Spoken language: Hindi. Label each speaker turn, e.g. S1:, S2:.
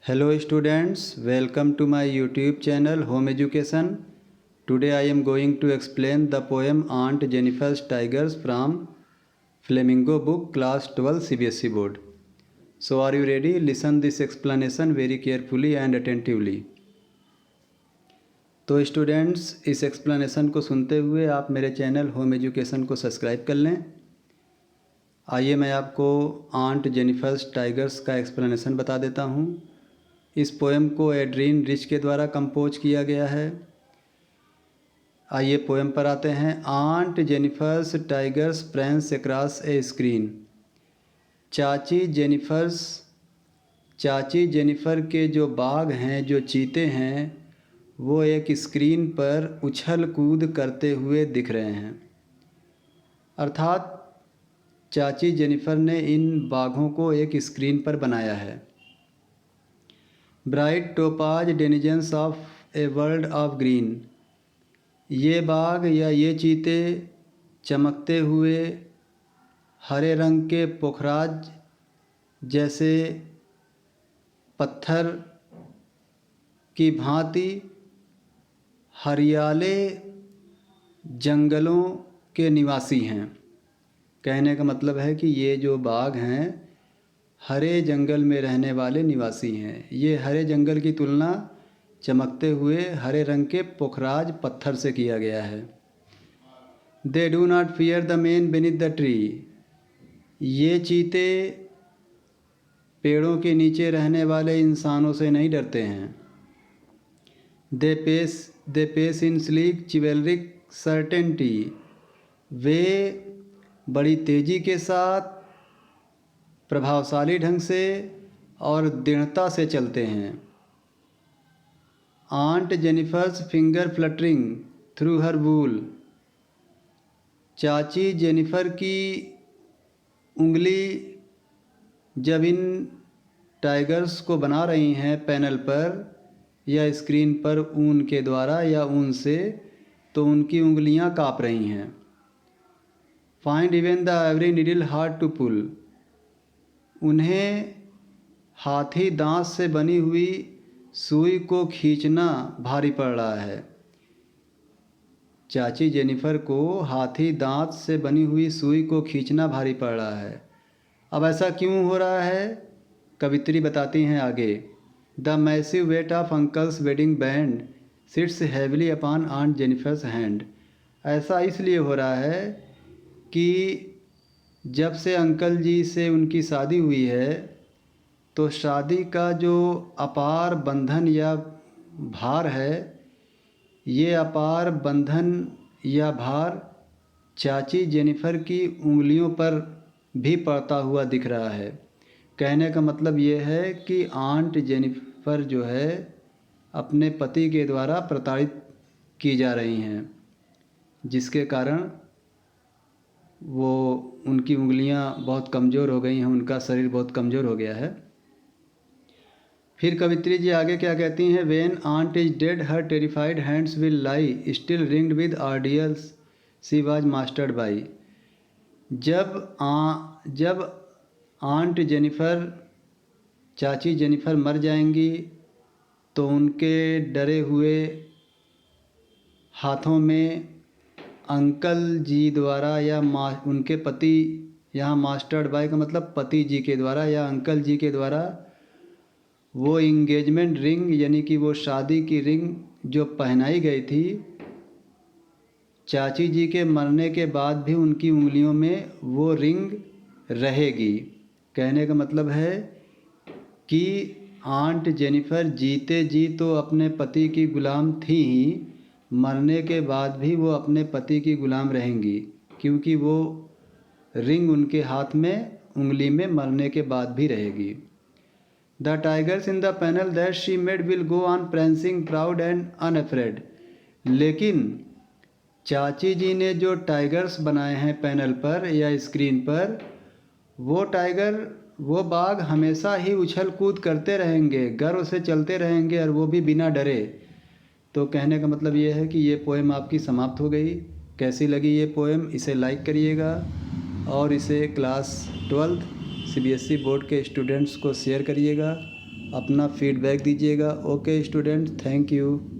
S1: Hello students, welcome to my YouTube channel Home Education. Today I am going to explain the poem Aunt Jennifer's Tigers from Flamingo book class 12 CBSE board. So are you ready? Listen this explanation very carefully and attentively. तो स्टूडेंट्स इस एक्सप्लेनेशन को सुनते हुए आप मेरे चैनल होम एजुकेशन को सब्सक्राइब कर लें। आइए मैं आपको आंट जेनिफर्स टाइगर्स का एक्सप्लेनेशन बता देता हूँ। इस पोएम को एड्रीन रिच के द्वारा कंपोज किया गया है। आइए पोएम पर आते हैं। Aunt Jennifer's tigers prance across a screen. चाची जेनिफर के जो बाघ हैं, जो चीते हैं, वो एक स्क्रीन पर उछल कूद करते हुए दिख रहे हैं। अर्थात चाची जेनिफर ने इन बाघों को एक स्क्रीन पर बनाया है। Bright topaz denizens of a world of green. ये बाघ या ये चीते चमकते हुए हरे रंग के पोखराज जैसे पत्थर की भांति हरियाले जंगलों के निवासी हैं। कहने का मतलब है कि ये जो बाघ हैं हरे जंगल में रहने वाले निवासी हैं। ये हरे जंगल की तुलना चमकते हुए हरे रंग के पोखराज पत्थर से किया गया है। They do not fear the man beneath the tree. ये चीते पेड़ों के नीचे रहने वाले इंसानों से नहीं डरते हैं। They pace in sleek chivalric certainty. वे बड़ी तेज़ी के साथ, प्रभावशाली ढंग से और दृढ़ता से चलते हैं। Aunt Jennifer's finger fluttering through her wool. चाची जेनिफर की उंगली जब इन टाइगर्स को बना रही हैं पैनल पर या स्क्रीन पर ऊन के द्वारा या ऊन से, तो उनकी उंगलियां काँप रही हैं। Find even the ivory needle hard to pull. उन्हें हाथी दांत से बनी हुई सुई को खींचना भारी पड़ रहा है। चाची जेनिफर को हाथी दांत से बनी हुई सुई को खींचना भारी पड़ रहा है। अब ऐसा क्यों हो रहा है? कवित्री बताती हैं आगे। The massive weight of uncle's wedding band sits heavily upon aunt Jennifer's hand. ऐसा इसलिए हो रहा है कि जब से अंकल जी से उनकी शादी हुई है, तो शादी का जो अपार बंधन या भार है, ये अपार बंधन या भार चाची जेनिफर की उंगलियों पर भी पड़ता हुआ दिख रहा है। कहने का मतलब ये है कि आंट जेनिफर जो है अपने पति के द्वारा प्रताड़ित की जा रही हैं, जिसके कारण वो उनकी उंगलियां बहुत कमज़ोर हो गई हैं, उनका शरीर बहुत कमज़ोर हो गया है। फिर कवित्री जी आगे क्या कहती हैं? When aunt is dead her terrified hands will lie still ringed with ordeals she was mastered by. जब आंट जेनिफर, चाची जेनिफर मर जाएंगी, तो उनके डरे हुए हाथों में अंकल जी द्वारा या उनके पति, यहाँ मास्टर्ड बाय का मतलब पति जी के द्वारा या अंकल जी के द्वारा वो इंगेजमेंट रिंग यानी कि वो शादी की रिंग जो पहनाई गई थी, चाची जी के मरने के बाद भी उनकी उंगलियों में वो रिंग रहेगी। कहने का मतलब है कि आंट जेनिफर जीते जी तो अपने पति की गुलाम थी ही, मरने के बाद भी वो अपने पति की गुलाम रहेंगी, क्योंकि वो रिंग उनके हाथ में, उंगली में मरने के बाद भी रहेगी। The tigers in the panel that she made will go on prancing proud and unafraid. लेकिन चाची जी ने जो टाइगर्स बनाए हैं पैनल पर या स्क्रीन पर, वो टाइगर, वो बाघ हमेशा ही उछल कूद करते रहेंगे, गर्व से चलते रहेंगे, और वो भी बिना डरे। तो कहने का मतलब ये है कि ये पोएम आपकी समाप्त हो गई। कैसी लगी ये पोएम? इसे लाइक करिएगा और इसे क्लास 12 CBSE बोर्ड के स्टूडेंट्स को शेयर करिएगा। अपना फीडबैक दीजिएगा। Okay student, thank you.